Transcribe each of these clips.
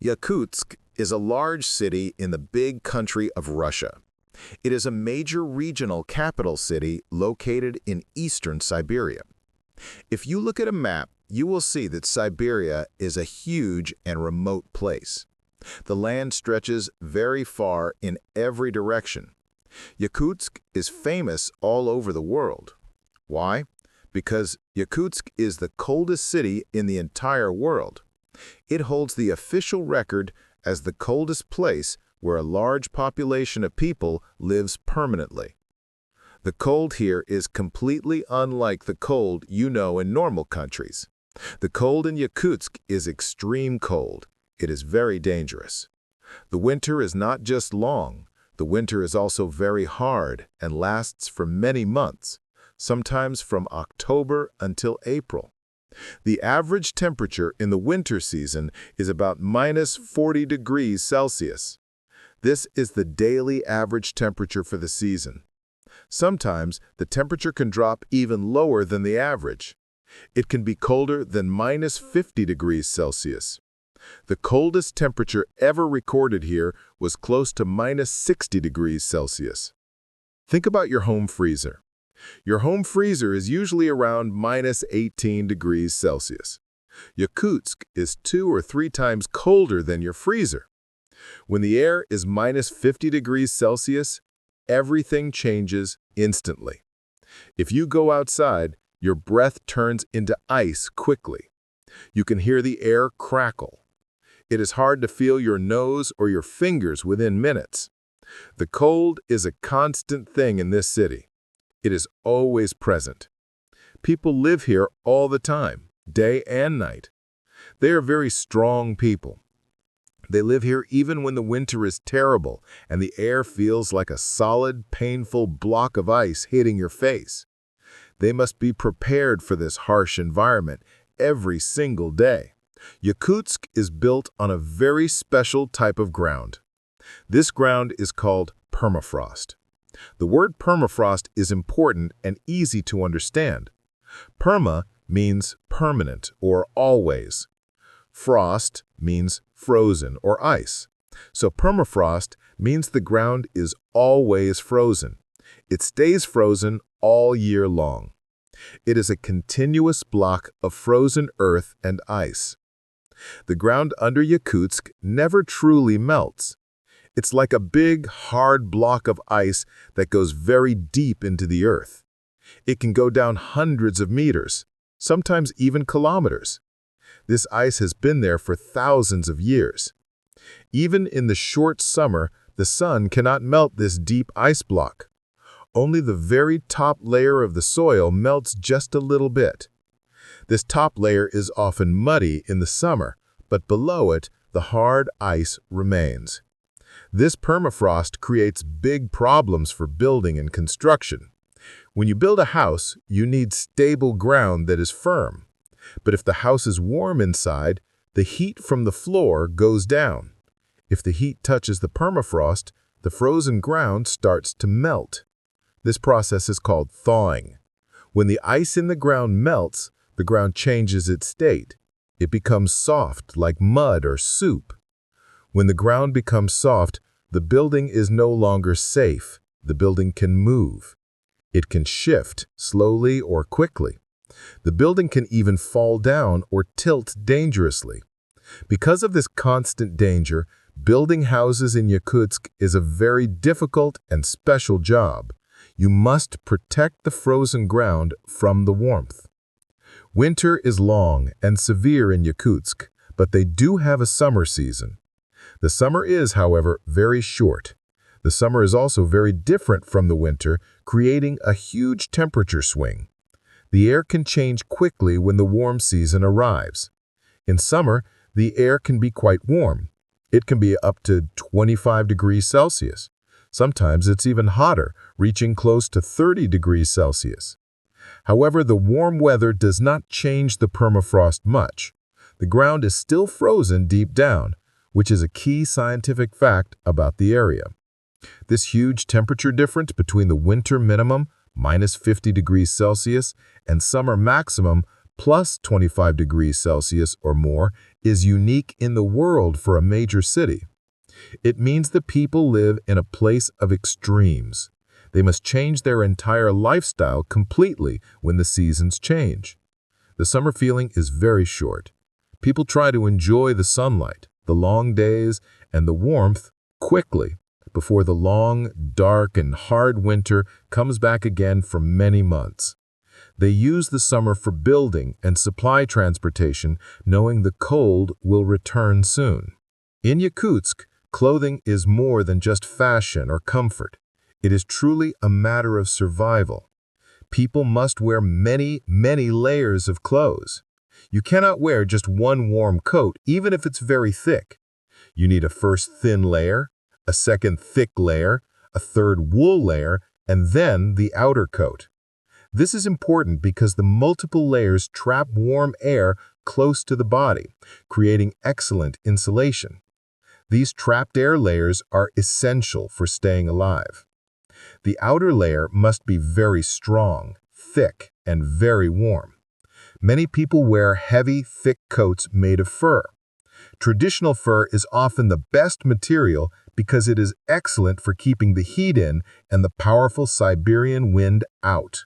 Yakutsk is a large city in the big country of Russia. It is a major regional capital city located in eastern Siberia. If you look at a map, you will see that Siberia is a huge and remote place. The land stretches very far in every direction. Yakutsk is famous all over the world. Why? Because Yakutsk is the coldest city in the entire world. It holds the official record as the coldest place where a large population of people lives permanently. The cold here is completely unlike the cold you know in normal countries. The cold in Yakutsk is extreme cold. It is very dangerous. The winter is not just long. The winter is also very hard and lasts for many months, sometimes from October until April. The average temperature in the winter season is about -40 degrees Celsius. This is the daily average temperature for the season. Sometimes the temperature can drop even lower than the average. It can be colder than -50 degrees Celsius. The coldest temperature ever recorded here was close to -60 degrees Celsius. Think about your home freezer. Your home freezer is usually around -18 degrees Celsius. Yakutsk is 2 or 3 times colder than your freezer. When the air is -50 degrees Celsius, everything changes instantly. If you go outside, your breath turns into ice quickly. You can hear the air crackle. It is hard to feel your nose or your fingers within minutes. The cold is a constant thing in this city. It is always present. People live here all the time, day and night. They are very strong people. They live here even when the winter is terrible and the air feels like a solid, painful block of ice hitting your face. They must be prepared for this harsh environment every single day. Yakutsk is built on a very special type of ground. This ground is called permafrost. The word permafrost is important and easy to understand. Perma means permanent or always. Frost means frozen or ice. So permafrost means the ground is always frozen. It stays frozen all year long. It is a continuous block of frozen earth and ice. The ground under Yakutsk never truly melts. It's like a big, hard block of ice that goes very deep into the earth. It can go down hundreds of meters, sometimes even kilometers. This ice has been there for thousands of years. Even in the short summer, the sun cannot melt this deep ice block. Only the very top layer of the soil melts just a little bit. This top layer is often muddy in the summer, but below it, the hard ice remains. This permafrost creates big problems for building and construction. When you build a house, you need stable ground that is firm. But if the house is warm inside, the heat from the floor goes down. If the heat touches the permafrost, the frozen ground starts to melt. This process is called thawing. When the ice in the ground melts, the ground changes its state. It becomes soft, like mud or soup. When the ground becomes soft, the building is no longer safe. The building can move. It can shift, slowly or quickly. The building can even fall down or tilt dangerously. Because of this constant danger, building houses in Yakutsk is a very difficult and special job. You must protect the frozen ground from the warmth. Winter is long and severe in Yakutsk, but they do have a summer season. The summer is, however, very short. The summer is also very different from the winter, creating a huge temperature swing. The air can change quickly when the warm season arrives. In summer, the air can be quite warm. It can be up to 25 degrees Celsius. Sometimes it's even hotter, reaching close to 30 degrees Celsius. However, the warm weather does not change the permafrost much. The ground is still frozen deep down, which is a key scientific fact about the area. This huge temperature difference between the winter minimum, -50 degrees Celsius, and summer maximum, plus 25 degrees Celsius or more is unique in the world for a major city. It means the people live in a place of extremes. They must change their entire lifestyle completely when the seasons change. The summer feeling is very short. People try to enjoy the sunlight, the long days, and the warmth quickly before the long, dark, and hard winter comes back again for many months. They use the summer for building and supply transportation, knowing the cold will return soon. In Yakutsk, clothing is more than just fashion or comfort. It is truly a matter of survival. People must wear many, many layers of clothes. You cannot wear just one warm coat, even if it's very thick. You need a first thin layer, a second thick layer, a third wool layer, and then the outer coat. This is important because the multiple layers trap warm air close to the body, creating excellent insulation. These trapped air layers are essential for staying alive. The outer layer must be very strong, thick, and very warm. Many people wear heavy, thick coats made of fur. Traditional fur is often the best material because it is excellent for keeping the heat in and the powerful Siberian wind out.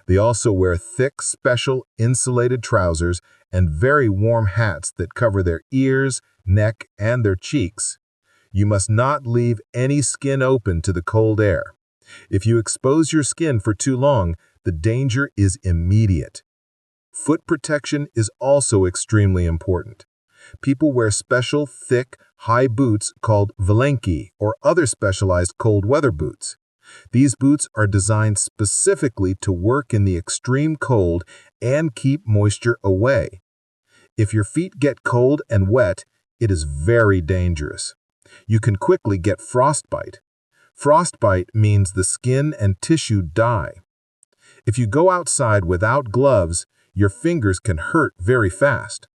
They also wear thick, special, insulated trousers and very warm hats that cover their ears, neck, and their cheeks. You must not leave any skin open to the cold air. If you expose your skin for too long, the danger is immediate. Foot protection is also extremely important. People wear special, thick, high boots called valenki or other specialized cold weather boots. These boots are designed specifically to work in the extreme cold and keep moisture away. If your feet get cold and wet, it is very dangerous. You can quickly get frostbite. Frostbite means the skin and tissue die. If you go outside without gloves, your fingers can hurt very fast.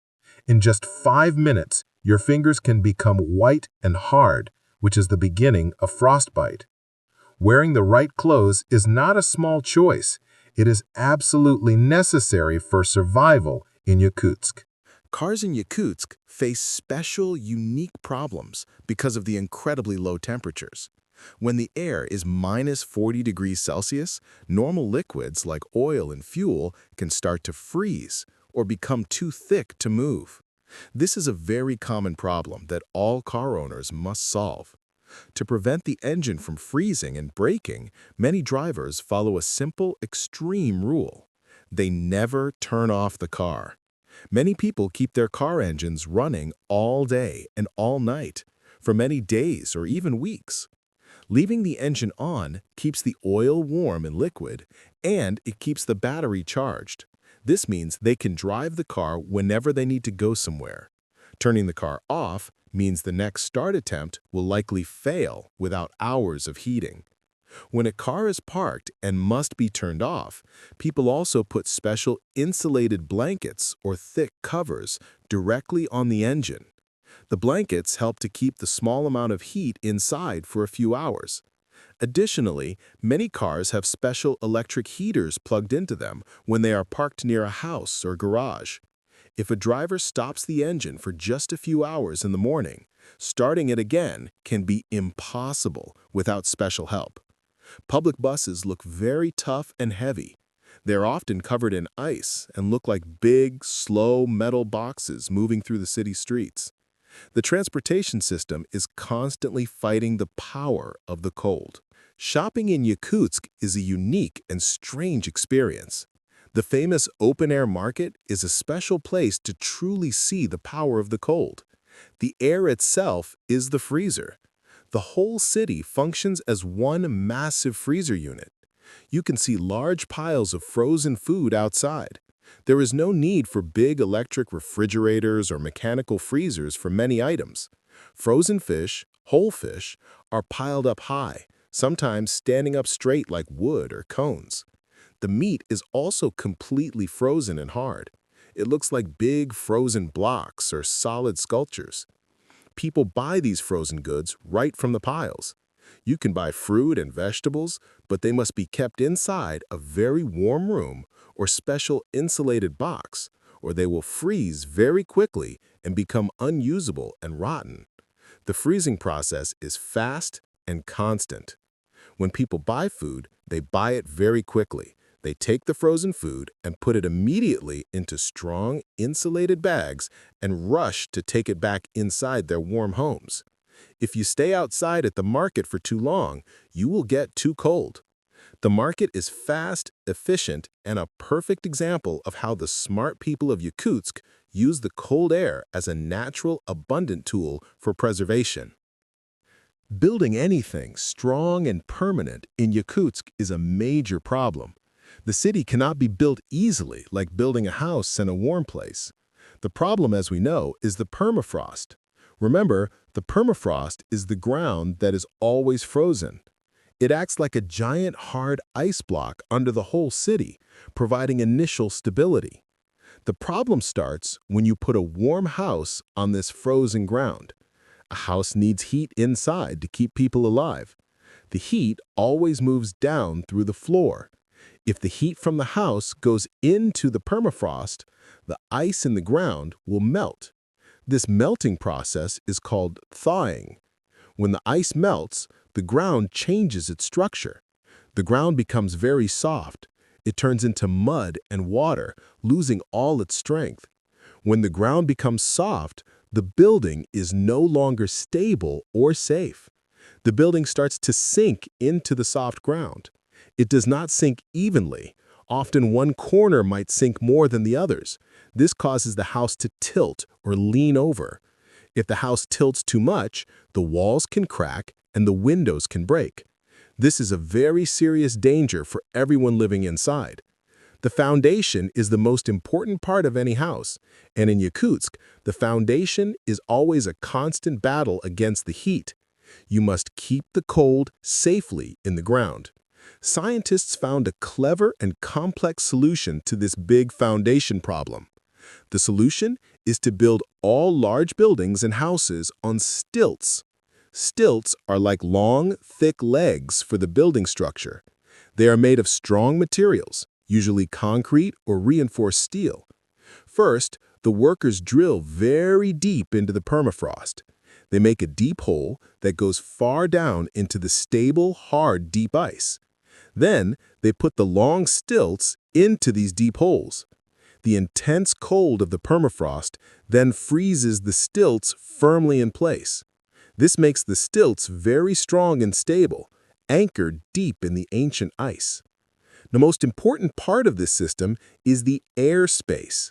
In just 5 minutes, your fingers can become white and hard, which is the beginning of frostbite. Wearing the right clothes is not a small choice. It is absolutely necessary for survival in Yakutsk. Cars in Yakutsk face special, unique problems because of the incredibly low temperatures. When the air is minus 40 degrees Celsius, normal liquids like oil and fuel can start to freeze or become too thick to move. This is a very common problem that all car owners must solve. To prevent the engine from freezing and breaking, many drivers follow a simple, extreme rule. They never turn off the car. Many people keep their car engines running all day and all night, for many days or even weeks. Leaving the engine on keeps the oil warm and liquid, and it keeps the battery charged. This means they can drive the car whenever they need to go somewhere. Turning the car off means the next start attempt will likely fail without hours of heating. When a car is parked and must be turned off, people also put special insulated blankets or thick covers directly on the engine. The blankets help to keep the small amount of heat inside for a few hours. Additionally, many cars have special electric heaters plugged into them when they are parked near a house or garage. If a driver stops the engine for just a few hours in the morning, starting it again can be impossible without special help. Public buses look very tough and heavy. They're often covered in ice and look like big, slow metal boxes moving through the city streets. The transportation system is constantly fighting the power of the cold. Shopping in Yakutsk is a unique and strange experience. The famous open-air market is a special place to truly see the power of the cold. The air itself is the freezer. The whole city functions as one massive freezer unit. You can see large piles of frozen food outside. There is no need for big electric refrigerators or mechanical freezers for many items. Frozen fish, whole fish, are piled up high, sometimes standing up straight like wood or cones. The meat is also completely frozen and hard. It looks like big frozen blocks or solid sculptures. People buy these frozen goods right from the piles. You can buy fruit and vegetables, but they must be kept inside a very warm room or special insulated box, or they will freeze very quickly and become unusable and rotten. The freezing process is fast and constant. When people buy food, they buy it very quickly. They take the frozen food and put it immediately into strong, insulated bags and rush to take it back inside their warm homes. If you stay outside at the market for too long, you will get too cold. The market is fast, efficient, and a perfect example of how the smart people of Yakutsk use the cold air as a natural, abundant tool for preservation. Building anything strong and permanent in Yakutsk is a major problem. The city cannot be built easily like building a house in a warm place. The problem, as we know, is the permafrost. Remember, the permafrost is the ground that is always frozen. It acts like a giant hard ice block under the whole city, providing initial stability. The problem starts when you put a warm house on this frozen ground. A house needs heat inside to keep people alive. The heat always moves down through the floor. If the heat from the house goes into the permafrost, the ice in the ground will melt. This melting process is called thawing. When the ice melts, the ground changes its structure. The ground becomes very soft. It turns into mud and water, losing all its strength. When the ground becomes soft, the building is no longer stable or safe. The building starts to sink into the soft ground. It does not sink evenly. Often one corner might sink more than the others. This causes the house to tilt or lean over. If the house tilts too much, the walls can crack and the windows can break. This is a very serious danger for everyone living inside. The foundation is the most important part of any house, and in Yakutsk, the foundation is always a constant battle against the heat. You must keep the cold safely in the ground. Scientists found a clever and complex solution to this big foundation problem. The solution is to build all large buildings and houses on stilts. Stilts are like long, thick legs for the building structure. They are made of strong materials, usually concrete or reinforced steel. First, the workers drill very deep into the permafrost. They make a deep hole that goes far down into the stable, hard, deep ice. Then, they put the long stilts into these deep holes. The intense cold of the permafrost then freezes the stilts firmly in place. This makes the stilts very strong and stable, anchored deep in the ancient ice. The most important part of this system is the airspace.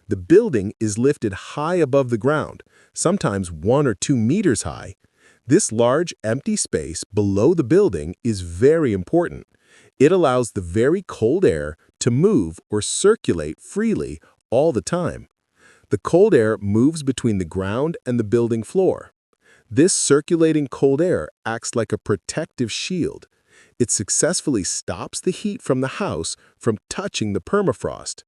The building is lifted high above the ground, sometimes 1 or 2 meters high. This large, empty space below the building is very important. It allows the very cold air to move or circulate freely all the time. The cold air moves between the ground and the building floor. This circulating cold air acts like a protective shield. It successfully stops the heat from the house from touching the permafrost.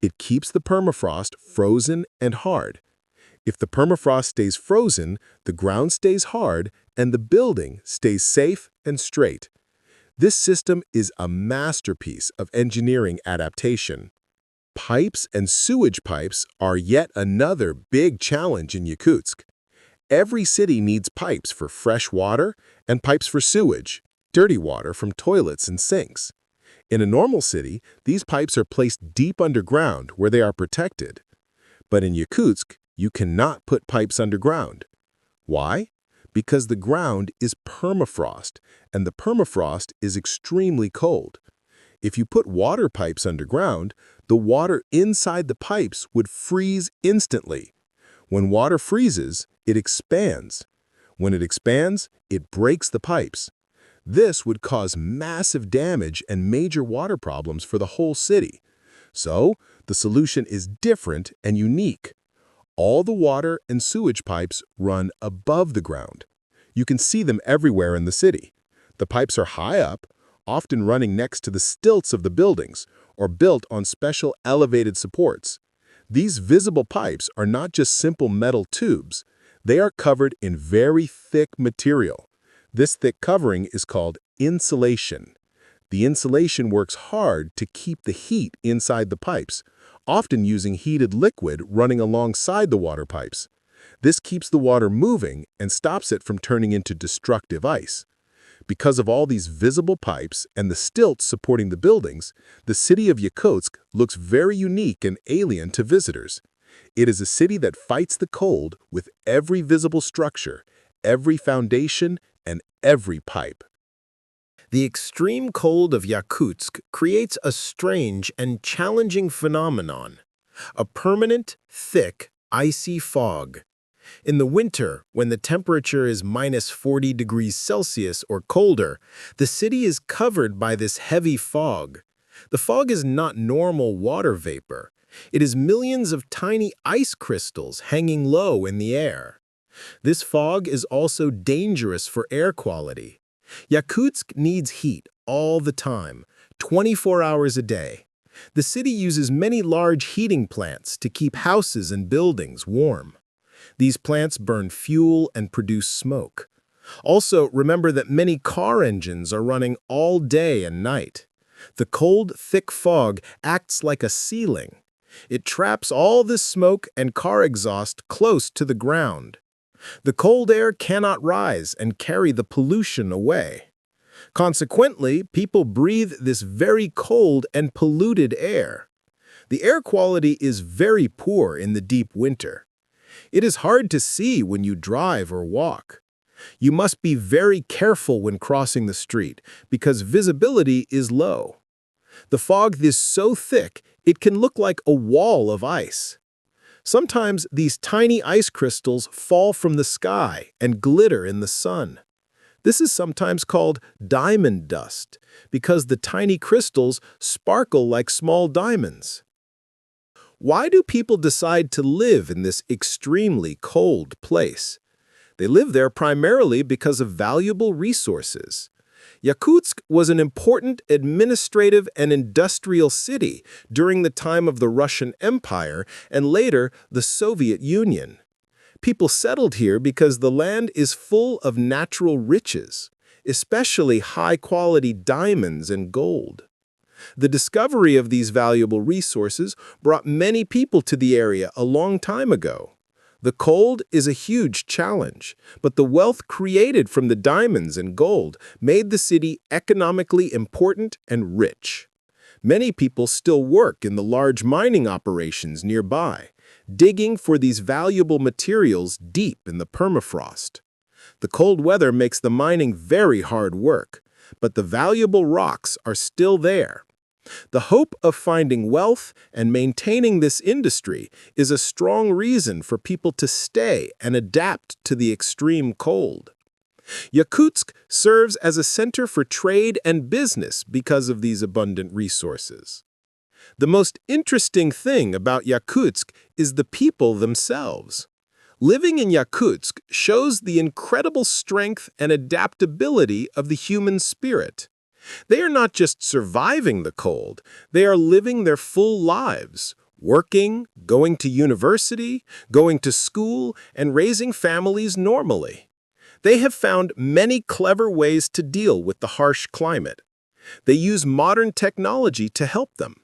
It keeps the permafrost frozen and hard. If the permafrost stays frozen, the ground stays hard and the building stays safe and straight. This system is a masterpiece of engineering adaptation. Pipes and sewage pipes are yet another big challenge in Yakutsk. Every city needs pipes for fresh water and pipes for sewage, dirty water from toilets and sinks. In a normal city, these pipes are placed deep underground where they are protected. But in Yakutsk, you cannot put pipes underground. Why? Because the ground is permafrost, and the permafrost is extremely cold. If you put water pipes underground, the water inside the pipes would freeze instantly. When water freezes, it expands. When it expands, it breaks the pipes. This would cause massive damage and major water problems for the whole city. So, the solution is different and unique. All the water and sewage pipes run above the ground. You can see them everywhere in the city. The pipes are high up, often running next to the stilts of the buildings, or built on special elevated supports. These visible pipes are not just simple metal tubes. They are covered in very thick material. This thick covering is called insulation. The insulation works hard to keep the heat inside the pipes, often using heated liquid running alongside the water pipes. This keeps the water moving and stops it from turning into destructive ice. Because of all these visible pipes and the stilts supporting the buildings, the city of Yakutsk looks very unique and alien to visitors. It is a city that fights the cold with every visible structure, every foundation, and every pipe. The extreme cold of Yakutsk creates a strange and challenging phenomenon, a permanent, thick, icy fog. In the winter, when the temperature is -40 degrees Celsius or colder, the city is covered by this heavy fog. The fog is not normal water vapor. It is millions of tiny ice crystals hanging low in the air. This fog is also dangerous for air quality. Yakutsk needs heat all the time, 24 hours a day. The city uses many large heating plants to keep houses and buildings warm. These plants burn fuel and produce smoke. Also, remember that many car engines are running all day and night. The cold, thick fog acts like a ceiling. It traps all this smoke and car exhaust close to the ground. The cold air cannot rise and carry the pollution away. Consequently, people breathe this very cold and polluted air. The air quality is very poor in the deep winter. It is hard to see when you drive or walk. You must be very careful when crossing the street because visibility is low. The fog is so thick, it can look like a wall of ice. Sometimes these tiny ice crystals fall from the sky and glitter in the sun. This is sometimes called diamond dust because the tiny crystals sparkle like small diamonds. Why do people decide to live in this extremely cold place? They live there primarily because of valuable resources. Yakutsk was an important administrative and industrial city during the time of the Russian Empire and later the Soviet Union. People settled here because the land is full of natural riches, especially high-quality diamonds and gold. The discovery of these valuable resources brought many people to the area a long time ago. The cold is a huge challenge, but the wealth created from the diamonds and gold made the city economically important and rich. Many people still work in the large mining operations nearby, digging for these valuable materials deep in the permafrost. The cold weather makes the mining very hard work, but the valuable rocks are still there. The hope of finding wealth and maintaining this industry is a strong reason for people to stay and adapt to the extreme cold. Yakutsk serves as a center for trade and business because of these abundant resources. The most interesting thing about Yakutsk is the people themselves. Living in Yakutsk shows the incredible strength and adaptability of the human spirit. They are not just surviving the cold, they are living their full lives, working, going to university, going to school, and raising families normally. They have found many clever ways to deal with the harsh climate. They use modern technology to help them.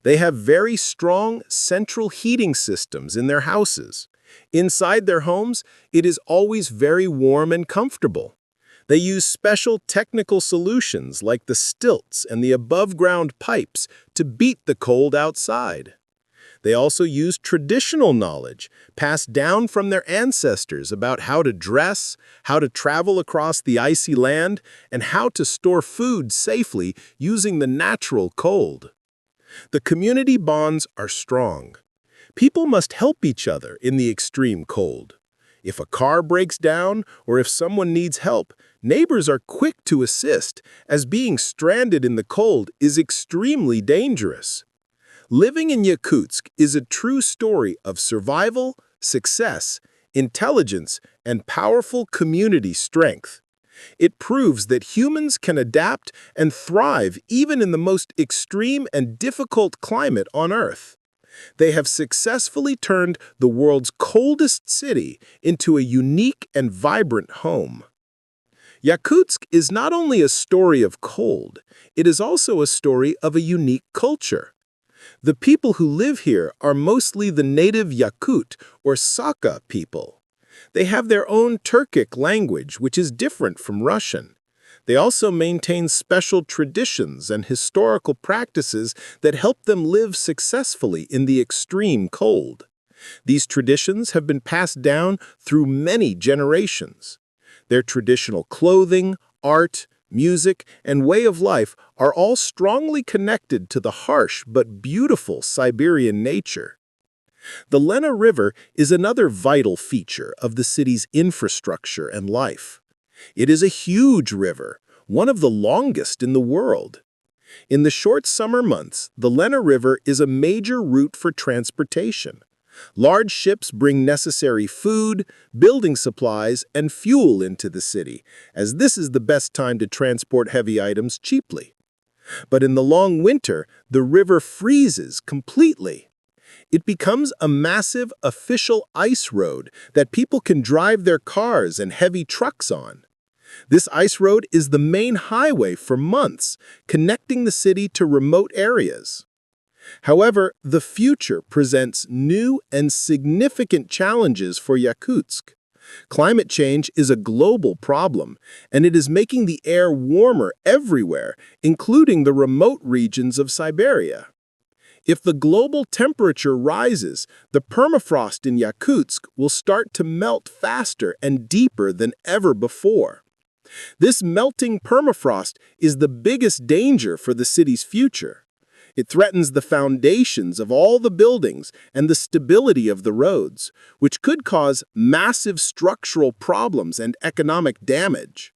They have very strong central heating systems in their houses. Inside their homes, it is always very warm and comfortable. They use special technical solutions like the stilts and the above-ground pipes to beat the cold outside. They also use traditional knowledge passed down from their ancestors about how to dress, how to travel across the icy land, and how to store food safely using the natural cold. The community bonds are strong. People must help each other in the extreme cold. If a car breaks down or if someone needs help, neighbors are quick to assist, as being stranded in the cold is extremely dangerous. Living in Yakutsk is a true story of survival, success, intelligence, and powerful community strength. It proves that humans can adapt and thrive even in the most extreme and difficult climate on Earth. They have successfully turned the world's coldest city into a unique and vibrant home. Yakutsk is not only a story of cold, it is also a story of a unique culture. The people who live here are mostly the native Yakut or Saka people. They have their own Turkic language, which is different from Russian. They also maintain special traditions and historical practices that help them live successfully in the extreme cold. These traditions have been passed down through many generations. Their traditional clothing, art, music, and way of life are all strongly connected to the harsh but beautiful Siberian nature. The Lena River is another vital feature of the city's infrastructure and life. It is a huge river, one of the longest in the world. In the short summer months, the Lena River is a major route for transportation. Large ships bring necessary food, building supplies, and fuel into the city, as this is the best time to transport heavy items cheaply. But in the long winter, the river freezes completely. It becomes a massive official ice road that people can drive their cars and heavy trucks on. This ice road is the main highway for months, connecting the city to remote areas. However, the future presents new and significant challenges for Yakutsk. Climate change is a global problem, and it is making the air warmer everywhere, including the remote regions of Siberia. If the global temperature rises, the permafrost in Yakutsk will start to melt faster and deeper than ever before. This melting permafrost is the biggest danger for the city's future. It threatens the foundations of all the buildings and the stability of the roads, which could cause massive structural problems and economic damage.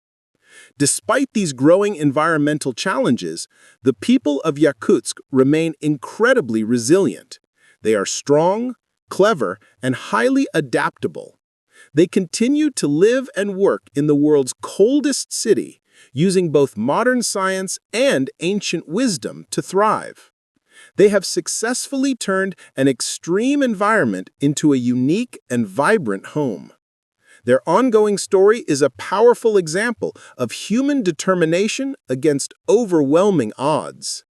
Despite these growing environmental challenges, the people of Yakutsk remain incredibly resilient. They are strong, clever, and highly adaptable. They continue to live and work in the world's coldest city, using both modern science and ancient wisdom to thrive. They have successfully turned an extreme environment into a unique and vibrant home. Their ongoing story is a powerful example of human determination against overwhelming odds.